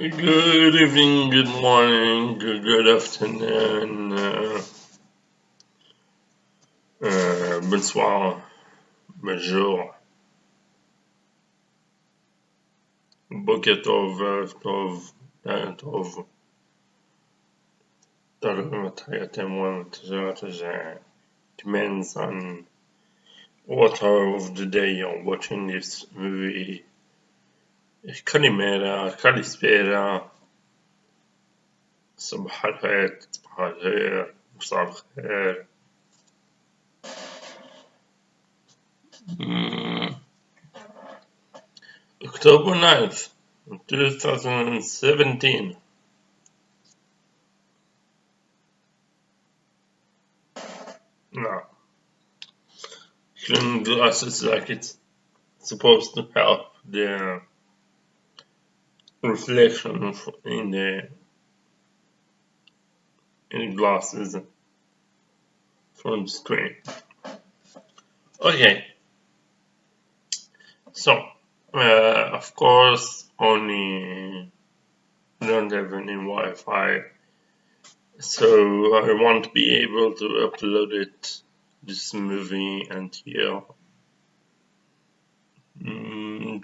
Good evening, good morning, good afternoon, bonsoir, bonjour, boker tov, ערב טוב, לילה טוב, תלוי מתי אתם רואים את זה, depends on what hour of the day you're watching this movie. كاليميرا, كاليسبيرا, صباح الخير, صباح الخير, مساء الخير. October 9th, 2017. No. Cleaning glasses like it's supposed to help the reflection in the glasses from the screen. Okay. So, of course, only don't have any Wi-Fi, so I won't be able to upload this movie until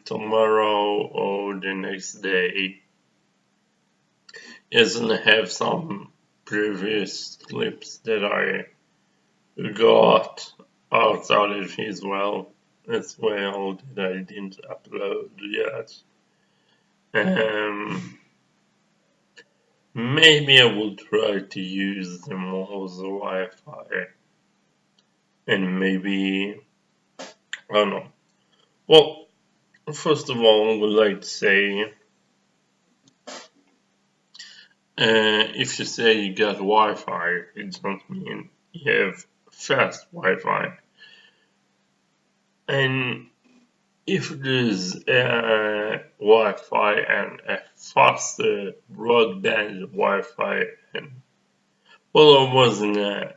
tomorrow or the next day. As I have some previous clips that I got outside of as well that I didn't upload yet. Maybe I will try to use them as Wi-Fi, and maybe, I don't know. Well, first of all, I would like to say, if you say you got Wi-Fi, it doesn't mean you have fast Wi-Fi. And if there's Wi-Fi and a faster broadband Wi-Fi, and well, I was in a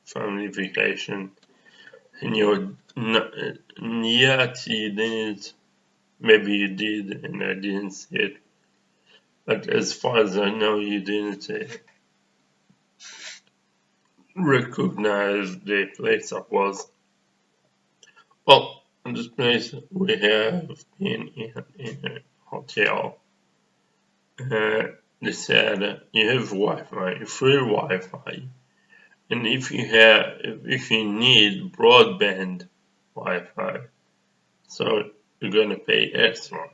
family vacation, and you didn't, maybe you did, and I didn't see it. But as far as I know, you didn't recognize the place I was. Well, in this place, we have been in a hotel. They said you have Wi-Fi, free Wi-Fi, and if you need broadband Wi-Fi, so you're gonna pay extra.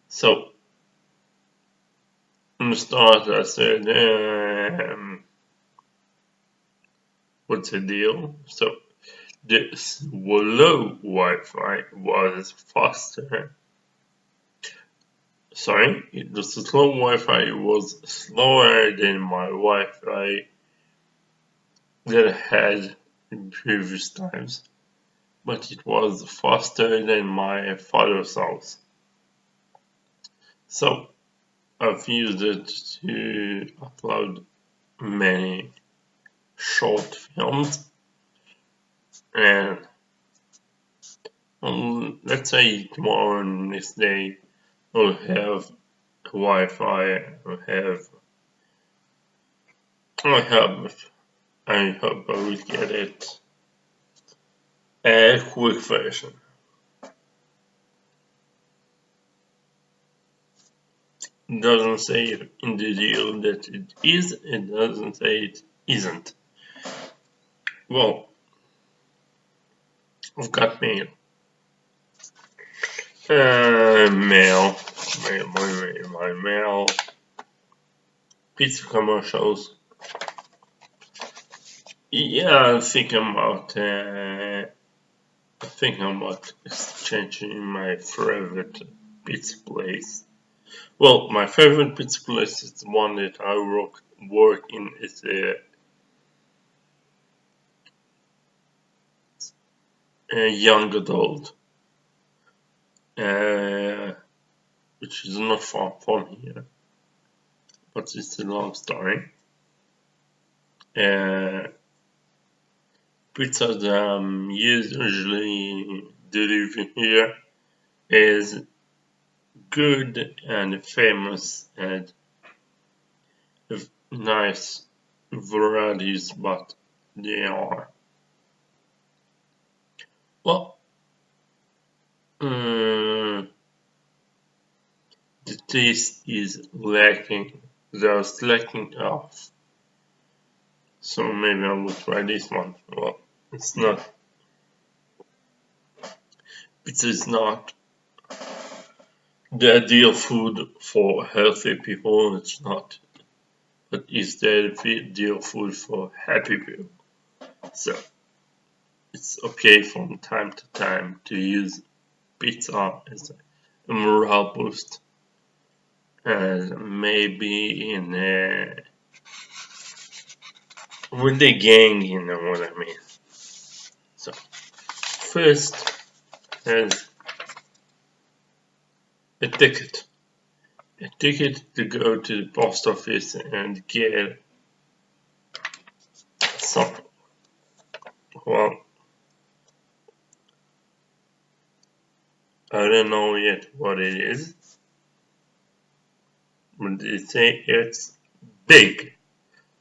So in the start, I said, what's the deal? So the slow Wi-Fi was faster. Sorry, the slow Wi-Fi was slower than my Wi-Fi that I had in previous times, but it was faster than my father's house. So I've used it to upload many short films, and let's say tomorrow and next day I'll have Wi-Fi. I hope I will get it a quick version. It doesn't say in the deal that it is, it doesn't say it isn't. Well, I've got mail. My mail. Pizza commercials. Yeah, I'm thinking about exchanging my favorite pizza place. Well, my favorite pizza place is the one that I work in. It's a young adult, which is not far from here, but it's a long story. Pizza that I'm usually delivering here is good and famous and nice varieties, but they are, well, the taste is lacking. There's lacking of. So maybe I will try this one. Well, it's not. Pizza is not the ideal food for healthy people. It's not. But it's the ideal food for happy people. So it's okay from time to time to use pizza as a morale boost. And maybe in with the gang, you know what I mean. So first is a ticket. A ticket to go to the post office and get some, well, I don't know yet what it is, but they say it's big.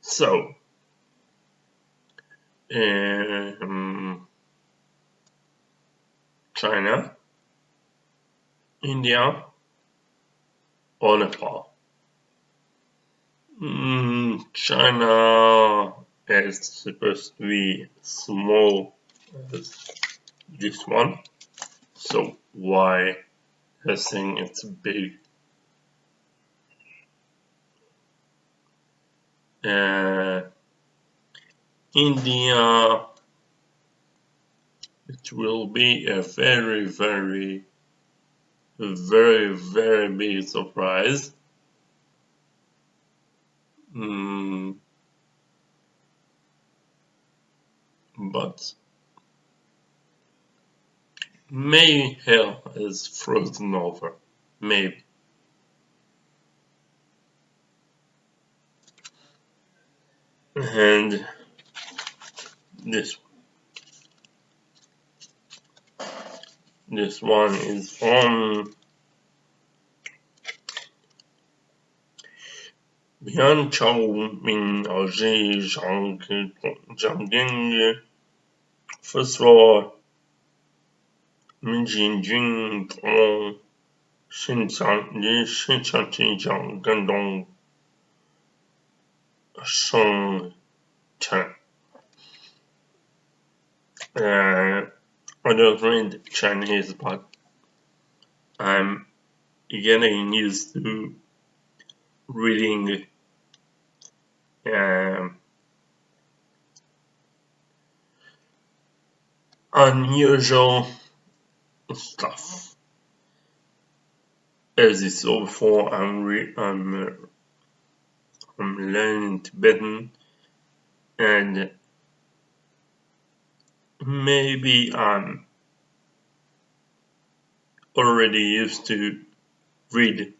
So, China, India, or Nepal. China is supposed to be small as this one, so why I think it's big. India, it will be a very, very, very, very big surprise. But maybe hell is frozen over. Maybe. And this one is from Bianchao Min Aji Zhangding. First floor Min Jinjing Tong Xinchang Jinjiang Gandong Sheng Chen. I don't read Chinese, but I'm getting used to reading unusual stuff. As you saw before, I'm learning Tibetan, and maybe I'm already used to read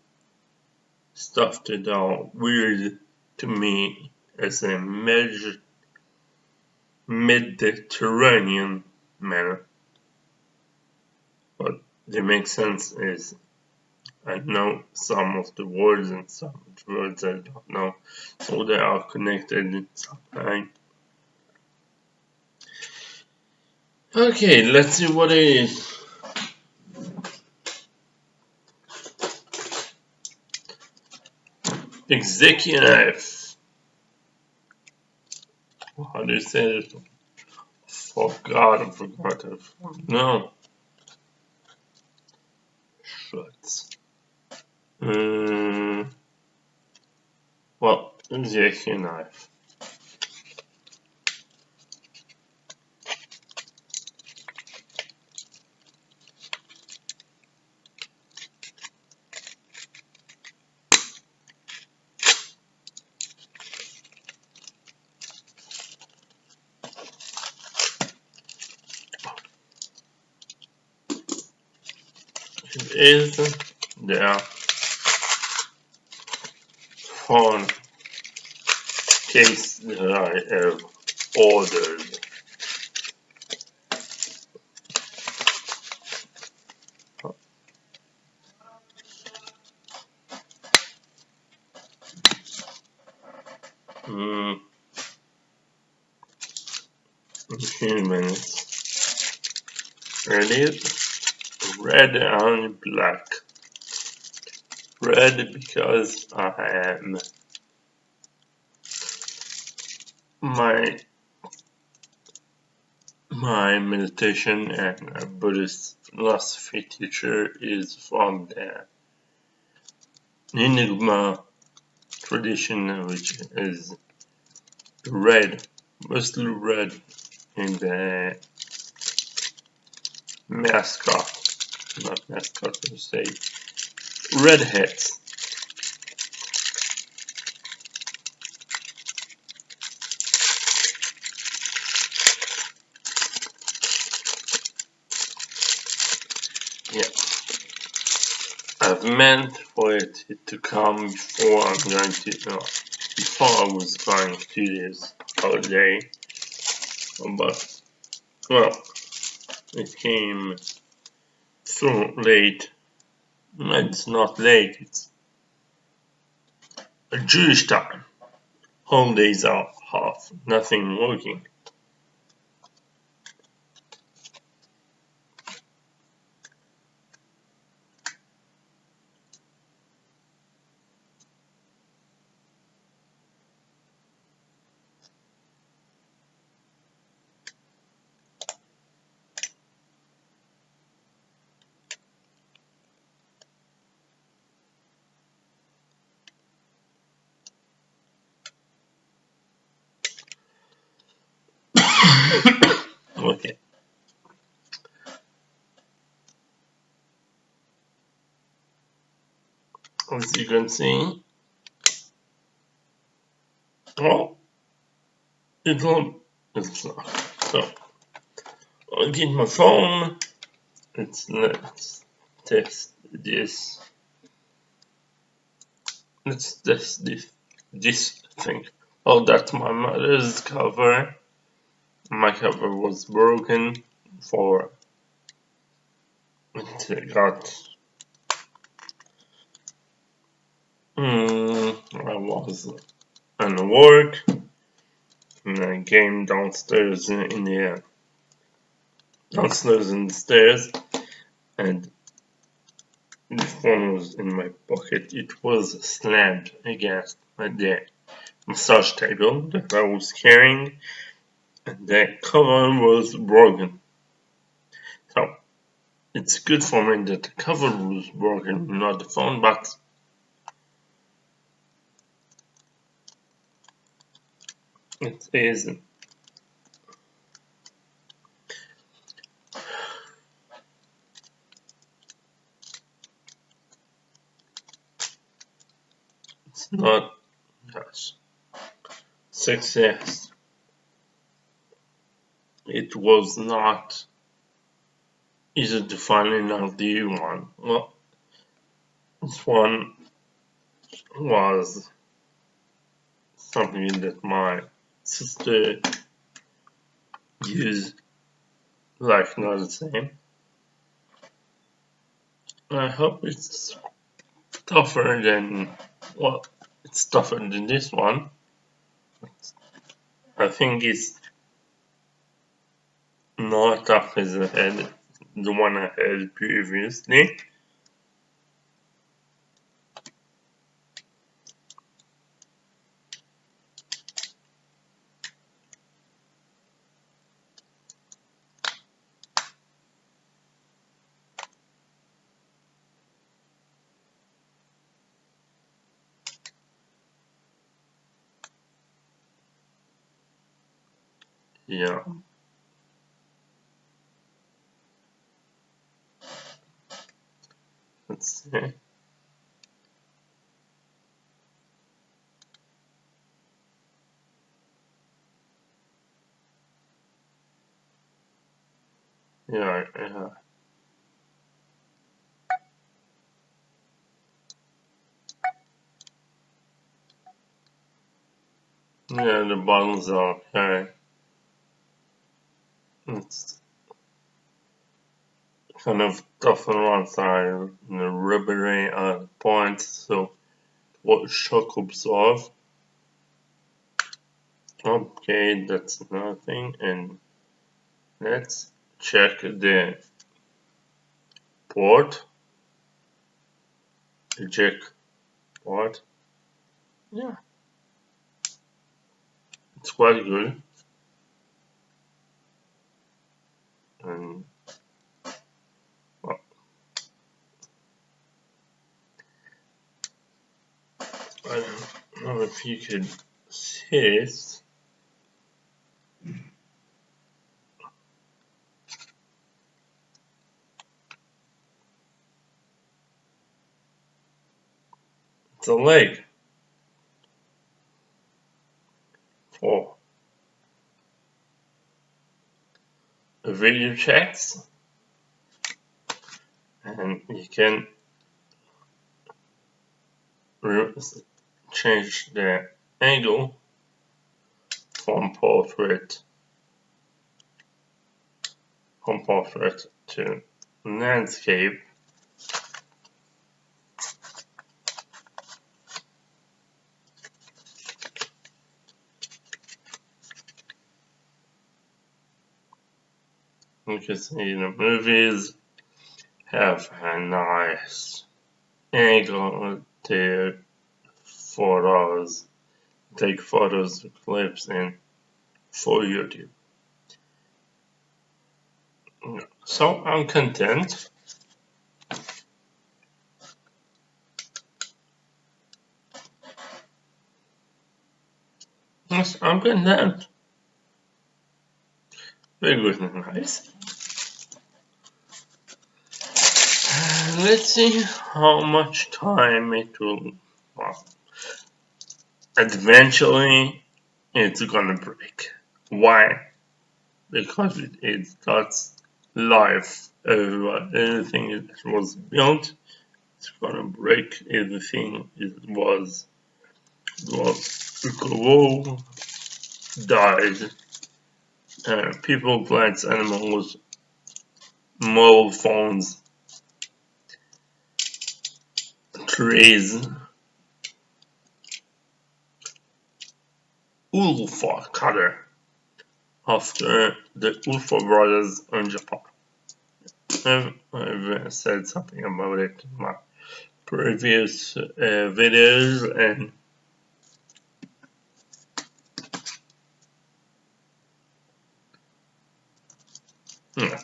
stuff that are weird to me as a Mediterranean manner. But they make sense as I know some of the words and some of the words I don't know, so they are connected somehow. Okay, let's see what it is. Executive. How do you say it? I forgot. No. Shuts. Well, executive. It is their phone case that I have ordered. in a few minutes. Ready? Red and black. Red because I am my meditation and Buddhist philosophy teacher is from the Enigma tradition, which is red, mostly red in the not mascot per se, redheads. Yeah, I've meant for it to come before before I was going to this holiday, but well, it came so late. It's not late, it's a Jewish time. Holidays are off, nothing working. Okay. As you can see, well, it's not. So, I'll get my phone. Let's test this. Let's test this thing. Oh, that's my mother's cover. My cover was broken for it got I was on work and I came downstairs in the stairs and the phone was in my pocket. It was slammed against the massage table that I was carrying and the cover was broken. So it's good for me that the cover was broken, not the phone, but it is it's not success. It was not easy to find another one. Well, this one was something that my sister used, like not the same. I hope it's tougher than, well, it's tougher than this one. I think it's not tough as I had the one I had previously. Yeah. Let's see. Yeah. Yeah, the buttons are okay. It's kind of tough on one side and the rubbery point, so what shock absorb. Okay, that's nothing, and let's check the port. Check port. Yeah, it's quite good. And well, I don't know if you could see it. It's a leg for video chats, and you can change the angle from portrait to landscape. You can see the movies have a nice angle to photos, take photos, clips, and for YouTube. So I'm content. Yes, I'm content. Very good and nice. Let's see how much time it will. Well, eventually, it's gonna break. Why? Because it starts life. Everything that was built, it's gonna break. Everything it was grow, died. People, plants, animals, mobile phones, trees, Ulfa cutter after the Ulfa brothers in Japan. I've said something about it in my previous videos, and yeah,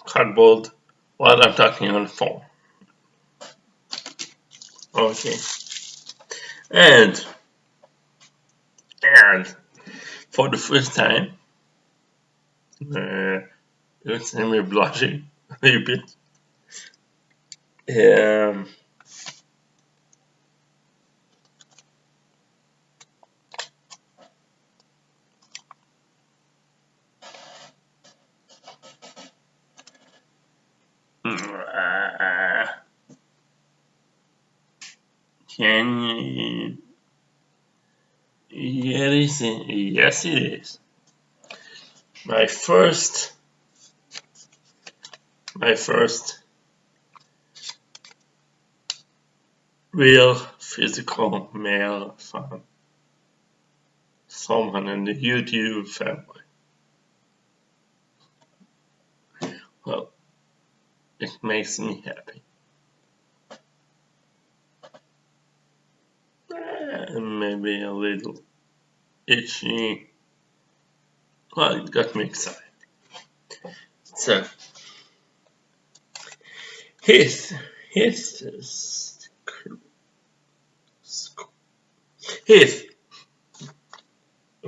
cardboard while I'm talking on the phone. Okay, and for the first time, you see me blushing a little bit. Um, can you? Yes, it is. My first real physical mail from someone in the YouTube family. Well, it makes me happy. And maybe a little itchy. Well, it got me excited. So, his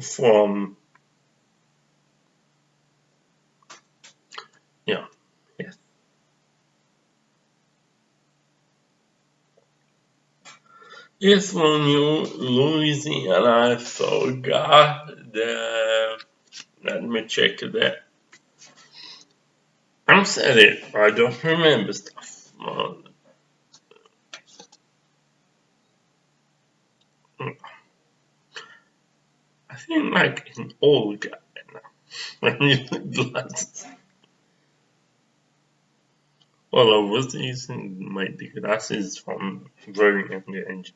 from yeah, yes. He's from New Louisiana. I forgot the. Let me check that. I'm sorry, I don't remember stuff. I think like an old guy now. When you glasses. Well, I was using my glasses from very young age.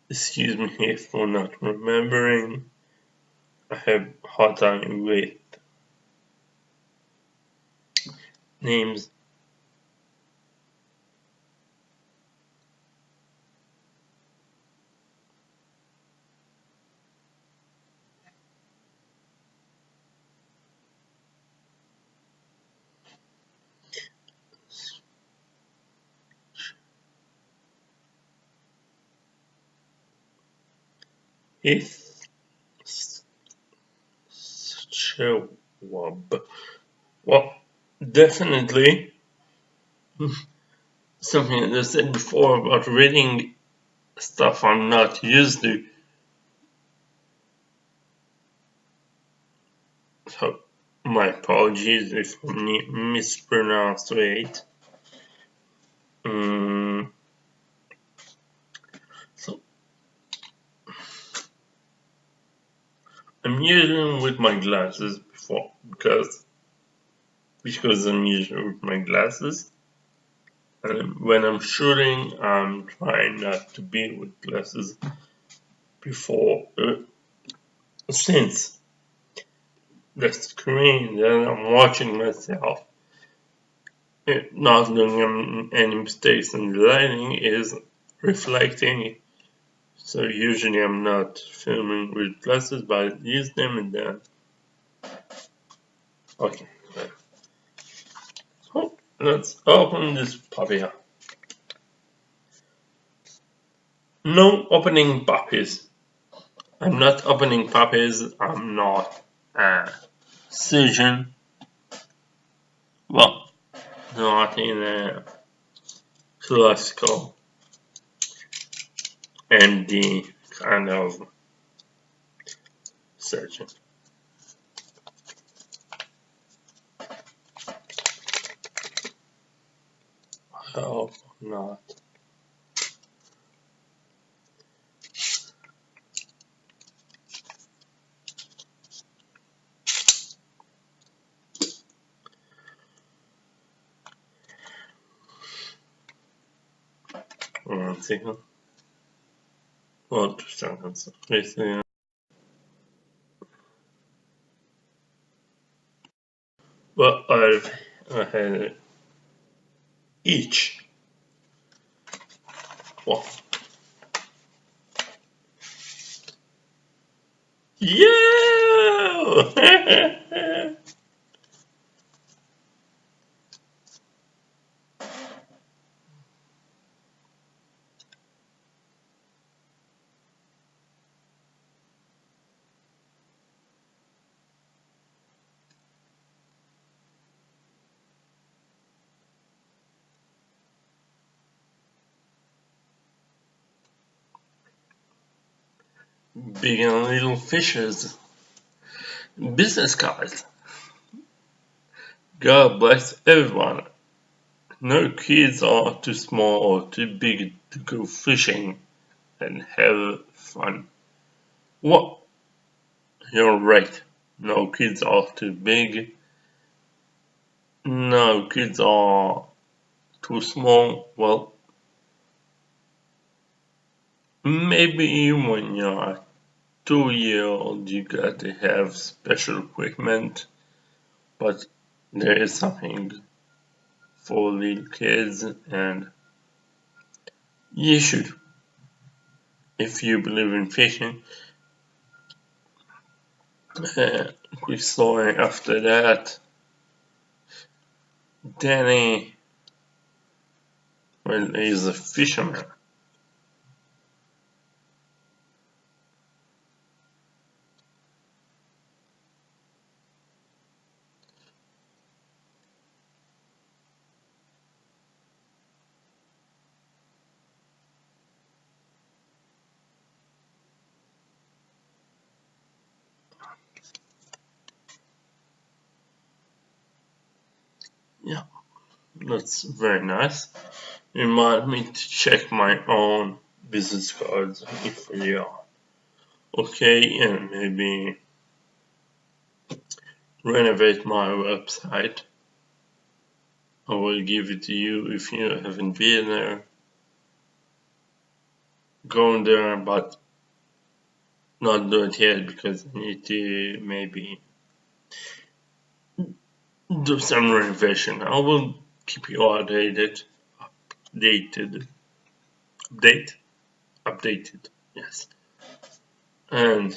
Excuse me for not remembering. I have a hard time with names. If Schwab. Well, definitely something that I said before about reading stuff I'm not used to. So, my apologies if I mispronounced it. So, I'm using with my glasses before because I'm using with my glasses. And when I'm shooting, I'm trying not to be with glasses before, since the screen that I'm watching myself, not doing any mistakes in the lighting, is reflecting. So usually I'm not filming with glasses, but I use them and then. Okay. So let's open this puppy up. No opening puppies. I'm not opening puppies. I'm not a surgeon. Well, not in a classical MD kind of surgeon. I hope not. One second. Or 2 seconds. Listen. Well, I had each. Well, yeah! Big and little fishes. Business cards. God bless everyone. No kids are too small or too big to go fishing and have fun. What? You're right. No kids are too big. No kids are too small. Well, maybe when you're a 2-year-old you gotta have special equipment, but there is something for little kids, and you should, if you believe in fishing. Quick story after that. Danny, well, he's a fisherman. Yeah, that's very nice. Remind me to check my own business cards if you are okay, and maybe renovate my website. I will give it to you if you haven't been there. going there, but not do it yet because I need to maybe do some renovation. I will keep you updated, updated, yes. And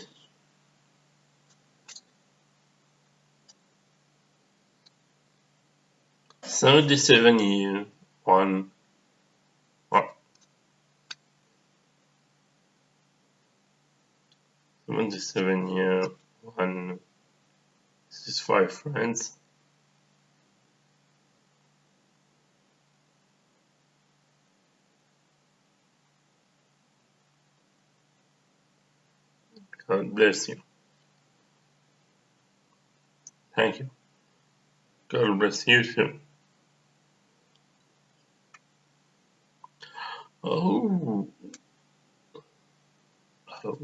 77-year one, 77-year one. This is 5 friends. God bless you. Thank you. God bless you too. Oh. Oh.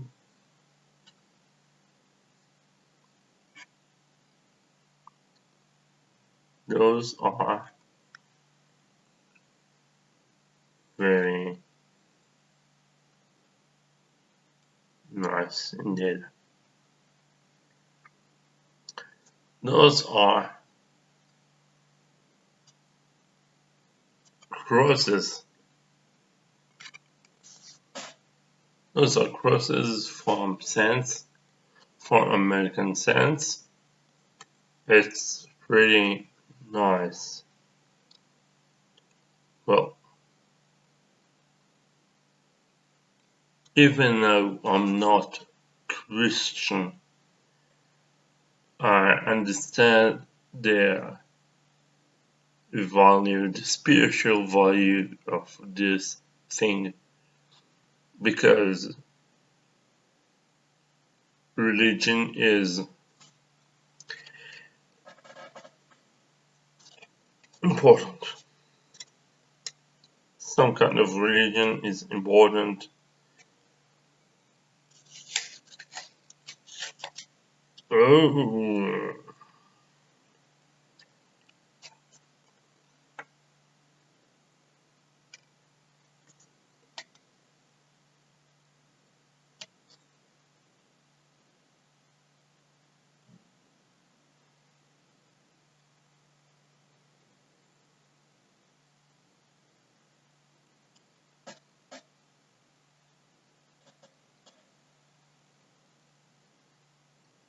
Those are very nice indeed. Those are crosses. Those are crosses from cents, from American cents. It's pretty nice. Well, even though I'm not Christian, I understand their value, the spiritual value of this thing, because religion is important. Some kind of religion is important. Oh.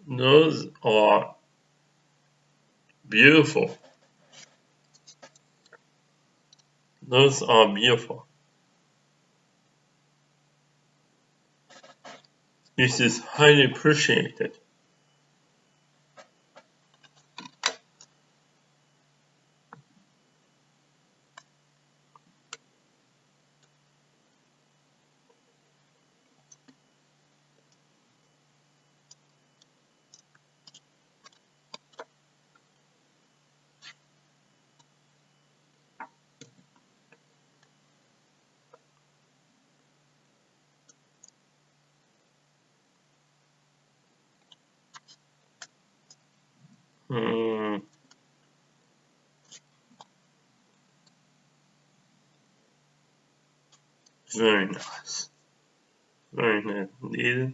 Those are beautiful. Those are beautiful. This is highly appreciated. Mm, very nice. Very nice indeed.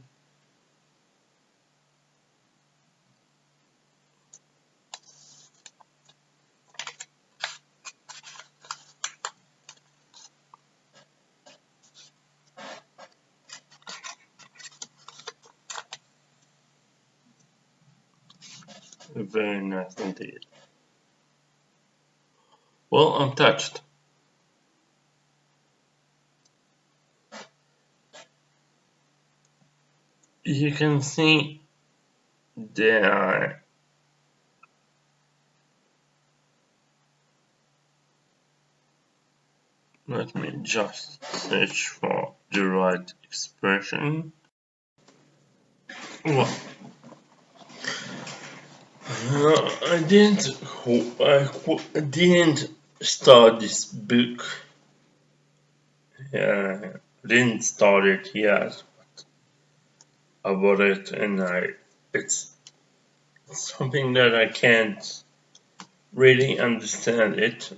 Very nice indeed. Well, I'm touched. You can see there. Let me just search for the right expression. Well, I didn't start this book. Didn't start it yet. I bought it, and it's something that I can't really understand it,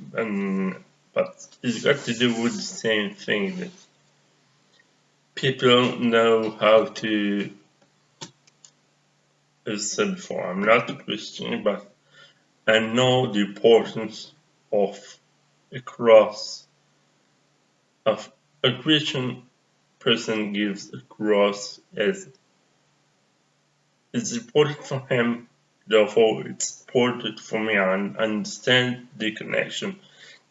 but it's got to do with the same thing that people know how to, as I said before, I'm not a Christian, but I know the importance of a cross. Of a Christian person gives a cross as it's important for him, therefore it's important for me. I understand the connection,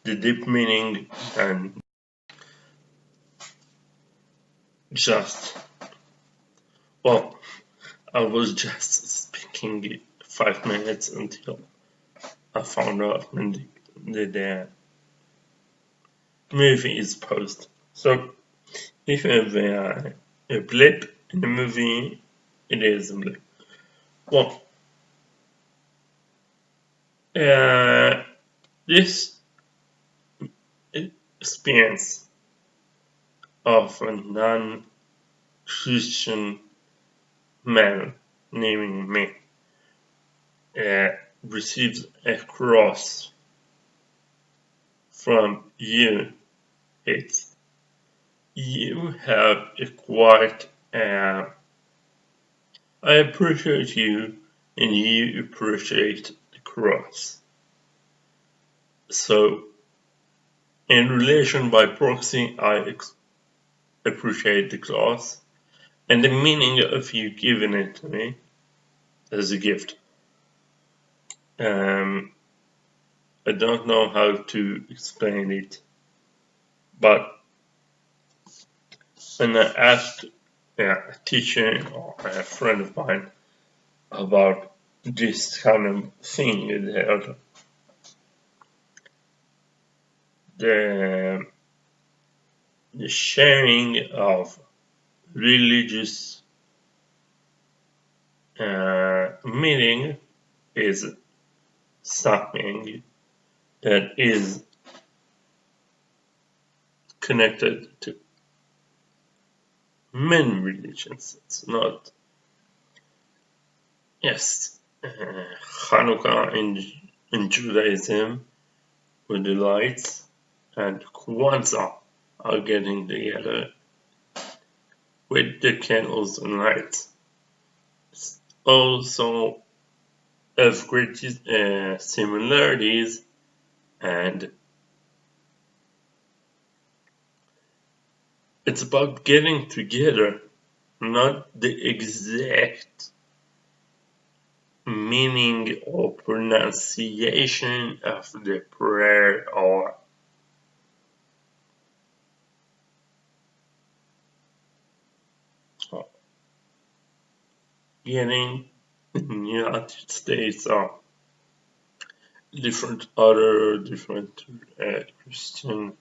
the deep meaning, and just, well, I was just speaking 5 minutes until I found out when the movie is posted. So if you have a blip in the movie, it is a blip. Well, this experience of a non-Christian man naming me receives a cross from you. You have a quite I appreciate you and you appreciate the cross. So in relation by proxy, I appreciate the cross and the meaning of you giving it to me as a gift. I don't know how to explain it, but when I asked a teacher or a friend of mine about this kind of thing, the sharing of religious meaning is something that is connected to many religions. It's not, yes, Hanukkah in Judaism with the lights and Kwanzaa are getting together with the candles and lights. It's also have great similarities, and it's about getting together, not the exact meaning or pronunciation of the prayer or getting in the United States or different Christian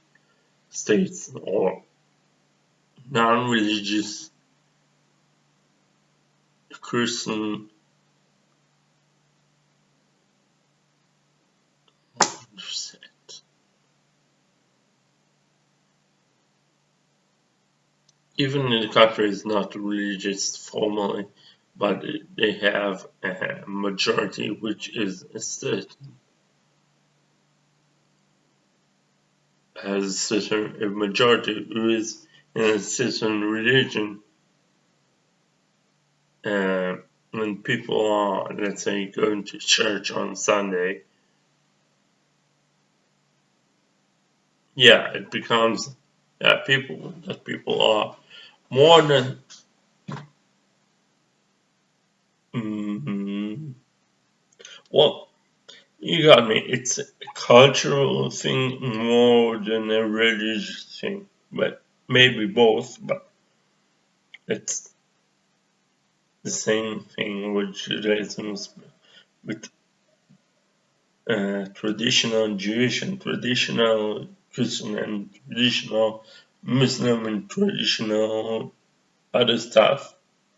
states or non-religious Christian even in the country is not religious formally, but they have a majority which is a certain a majority who is in a certain religion. When people are, let's say, going to church on Sunday, yeah, it becomes people are more than well, you got me. It's a cultural thing more than a religious thing, but maybe both. But it's the same thing with Judaism, with traditional Jewish and traditional Christian and traditional Muslim and traditional other stuff,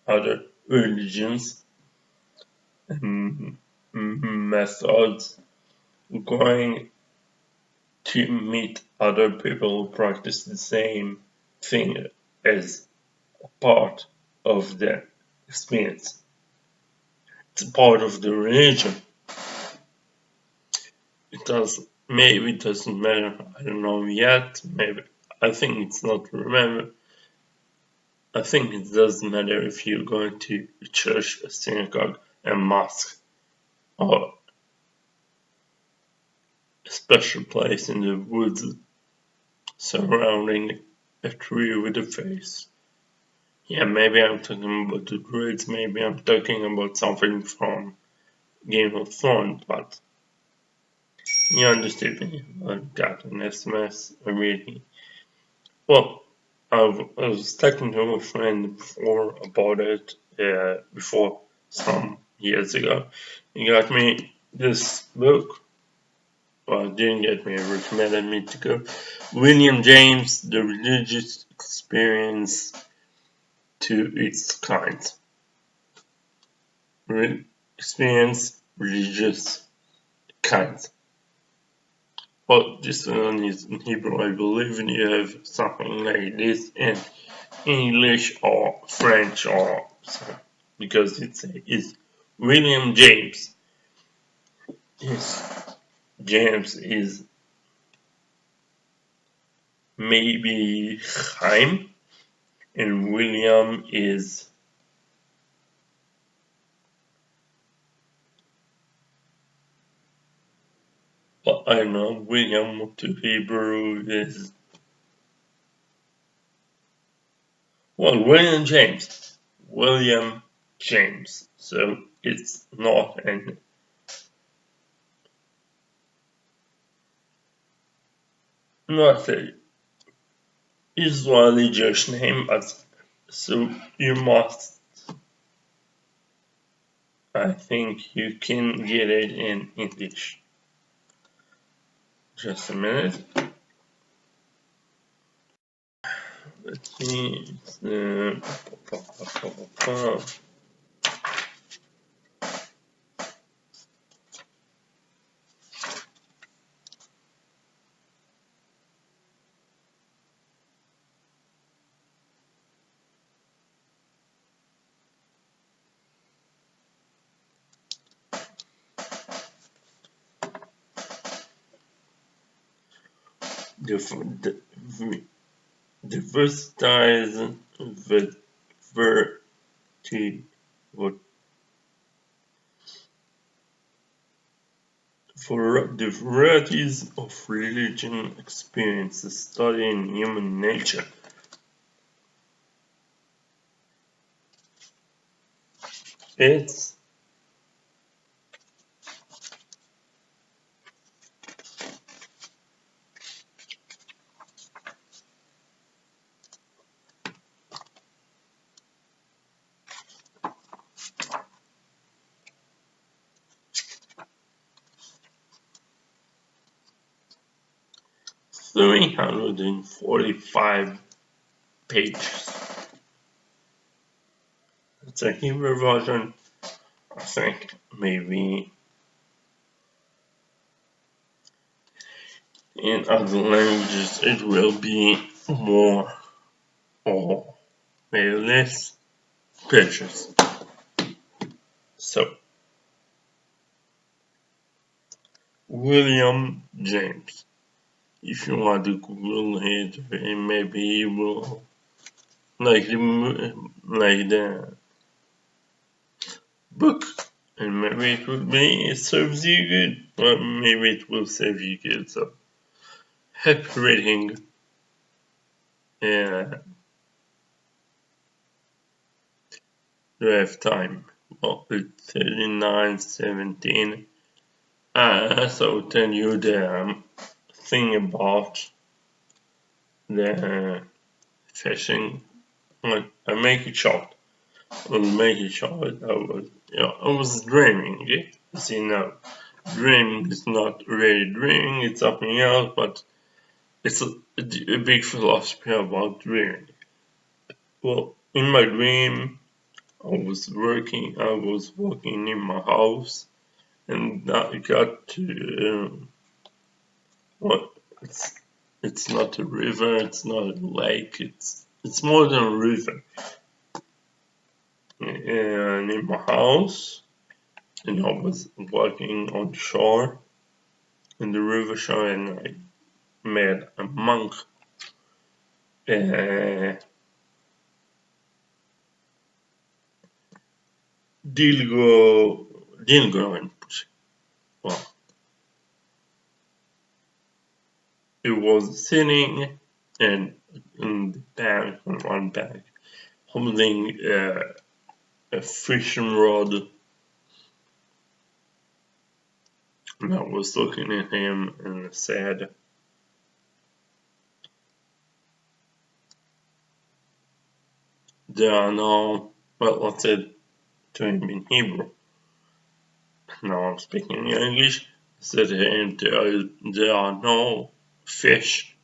other religions and methods going to meet other people who practice the same thing as a part of the experience. It's a part of the religion. Maybe it doesn't matter. I don't know yet. Maybe I think it's not remember. I think it doesn't matter if you're going to a church, a synagogue, a mosque, or a special place in the woods surrounding a tree with a face. Yeah, maybe I'm talking about the Druids, maybe I'm talking about something from Game of Thrones, but you understood me. I got an SMS already. Well, I was talking to a friend before about it, before some years ago. He got me this book. Well, didn't get me, recommended me to go. William James, The Religious Experience to Its Kind. Experience, religious kind. Well, this one is in Hebrew, I believe, and you have something like this in English or French or so, because it's William James. James is maybe Chaim, and William is well, I don't know. William to Hebrew is well, William James. William James. So it's not an not a Israeli Jewish name, but so you must. I think you can get it in English. Just a minute. Let's see. The versatile for the varieties of religion experiences studying human nature. It's three hundred and 45 pages. It's a Hebrew version. I think maybe in other languages it will be more or maybe less pages. So, William James. If you want to Google it, maybe you will like the book, and maybe it serves you good, or maybe it will serve you good. So, happy reading. Do I have time? Well, it's 39:17. So I'll tell you the thing about the fishing. I make it short. I'll make it short. I was dreaming. Yeah? As you know, dreaming is not really dreaming. It's something else, but it's a big philosophy about dreaming. Well, in my dream, I was walking in my house, and I got to well, it's not a river, it's not a lake, it's more than a river. And in my house, and I was walking on shore, in the river shore, and I met a monk. didn't go and push. Well, it was sitting in the bag, on one bag, holding a fishing rod, and I was looking at him and said, "There are no," well, I said to him in Hebrew. Now I'm speaking in English. I said to him, there are no fish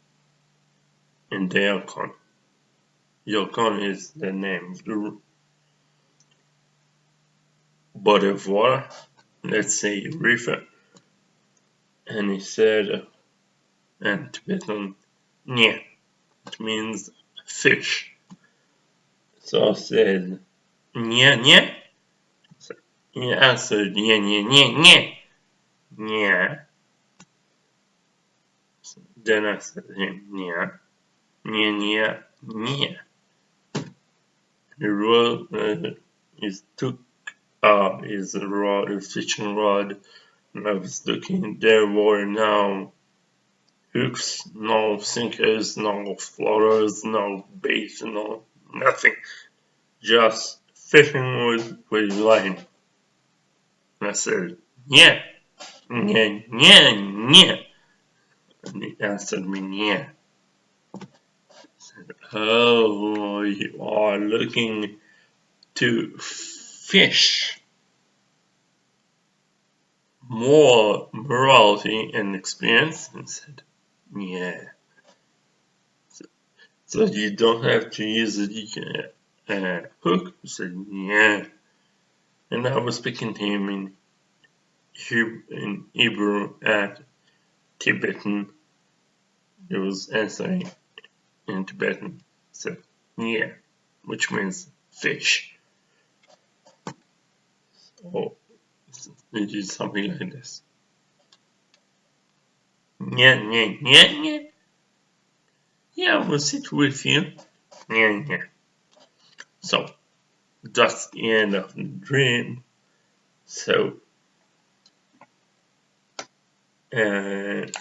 in the Yukon. Yukon is the name of the body of water, let's say river. And he said, in Tibetan, "Nye," it means fish. So I said, "Nye, nye." So he answered, "Nye, nye, nye, nye, nye." So then I said to him, "Nye, nye, nye, nye." He took his rod, his fishing rod, and I was looking. There were no hooks, no sinkers, no floaters, no bait, no nothing. Just fishing with line. And I said, "Yeah, yeah, yeah, yeah." And he answered me, "Yeah." I said, "Oh, you are looking to fish more morality and experience?" And said, "Yeah." So you don't have to use a hook? He said, "Yeah." And I was speaking to him in Hebrew and Tibetan. He was answering in Tibetan. So, "Yeah," which means fish. So it is something like this. "Yeah, yeah, yeah, yeah. Yeah, we'll sit with you." "Yeah, yeah." So that's the end of the dream. So the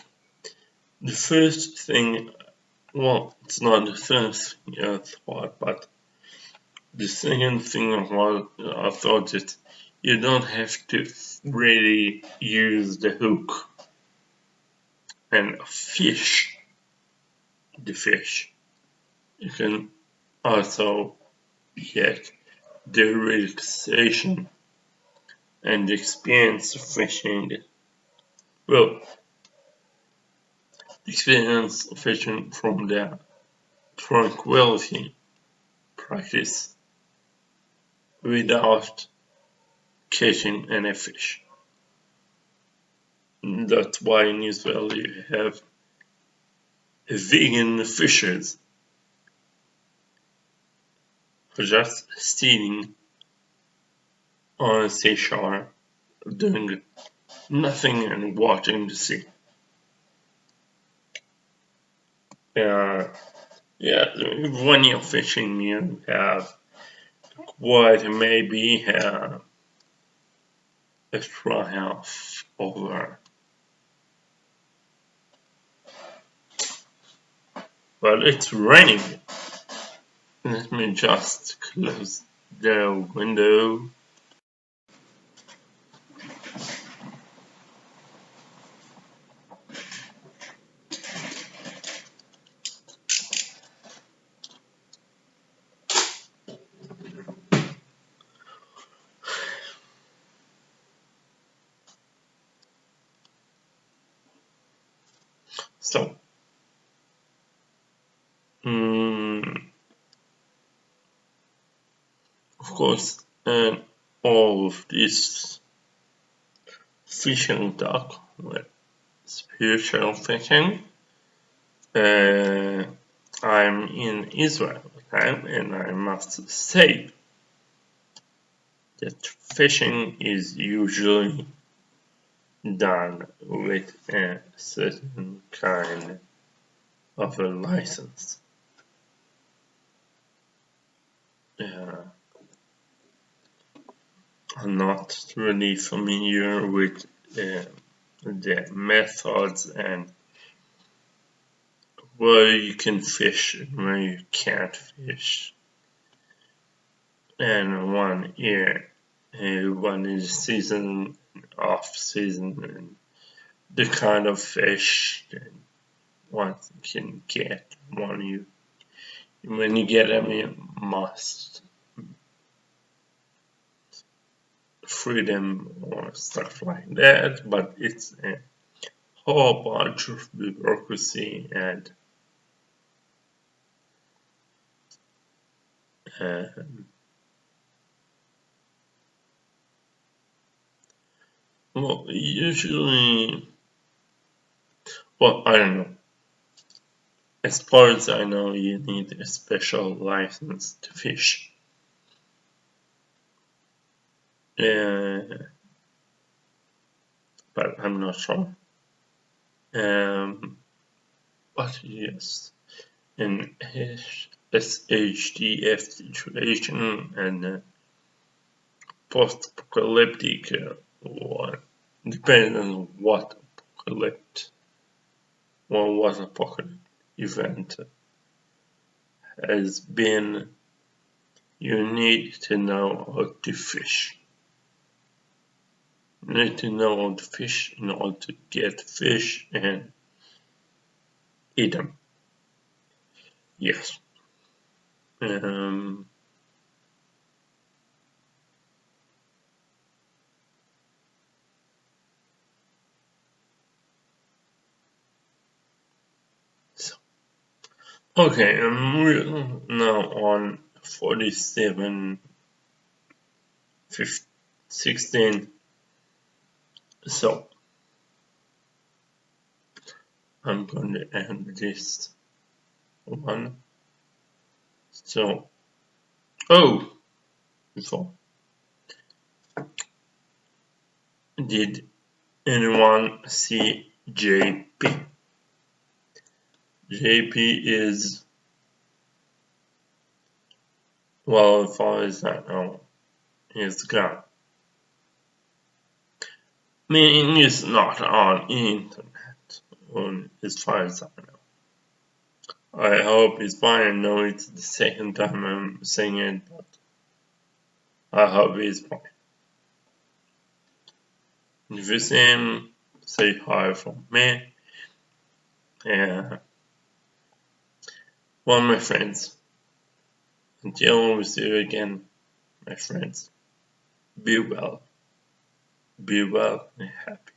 first thing, well, it's not the first thing I thought, but the second thing I thought that you don't have to really use the hook and fish the fish. You can also get the relaxation and the experience of fishing. Well, experience of fishing from the tranquility practice without catching any fish. That's why in Israel you have vegan fishers who just sitting on a seashore doing nothing and watching the sea. Yeah, when you're fishing, you have quite maybe a triumph over. Well, it's raining. Let me just close the window. So, of course, all of this fishing talk, well, spiritual fishing, I'm in Israel, okay, and I must say that fishing is usually done with a certain kind of a license. I'm not really familiar with the methods and where you can fish and where you can't fish. And one is season, off season, and the kind of fish that one can get when you get them, you must free them or stuff like that. But it's a whole bunch of bureaucracy and well, usually, well, I don't know. As far as I know, you need a special license to fish. But I'm not sure. But yes, in SHDF situation and post-apocalyptic one, depending on what apocalypse or what apocalyptic event has been, you need to know how to fish. You need to know how to fish in order to get fish and eat them. Yes. Okay, I'm now on 47:16. So I'm going to end this one. So, before, did anyone see JP? JP is, well, as far as I know, is gone. Meaning it's not on internet, as far as I know. I hope he's fine. I know it's the second time I'm saying it, but I hope he's fine. If you see him, say hi from me. Well, my friends, until we see you again, my friends, be well and happy.